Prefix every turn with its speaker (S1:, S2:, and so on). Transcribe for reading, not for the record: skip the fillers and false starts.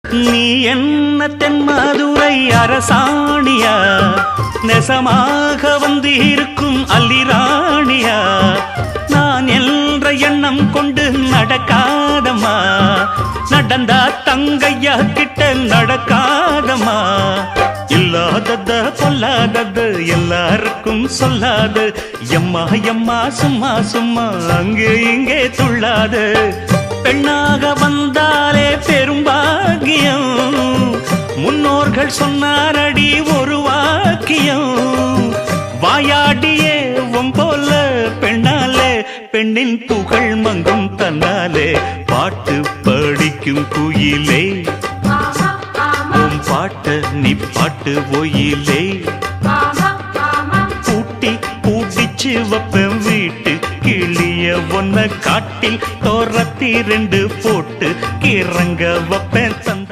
S1: நீ என்ன தென்மதுரை அரசாணியா, நெசமாக வந்து இருக்கும் அல்லிராணியா, நான் என்ற எண்ணம் கொண்டு நடக்காதம்மா, நடந்தா தங்கையா கிட்ட நடக்காதம்மா, இல்லாதத பொல்லாதது எல்லாருக்கும் சொல்லாது, எம்மா எம்மா சும்மா சும்மா அங்கே இங்கே துள்ளாது, பெண்ணாக வந்தாலே பெரும்பாகியம், முன்னோர்கள் சொன்னாரடி ஒரு வாக்கியம், வாயாடியே போல பெண்ணாலே பெண்ணின் புகழ் மங்கும் தன்னாலே, பாட்டு படிக்கும் குயிலே உன் பாட்ட நீ பாட்டு ஒயிலே, பூட்டி பூட்டிச்சு வப்பேன் வீட்டு கிளிய ஒன்ன காட்டில் தோரத்தி 2 போட்டு கிறங்க வப்பேன் தந்த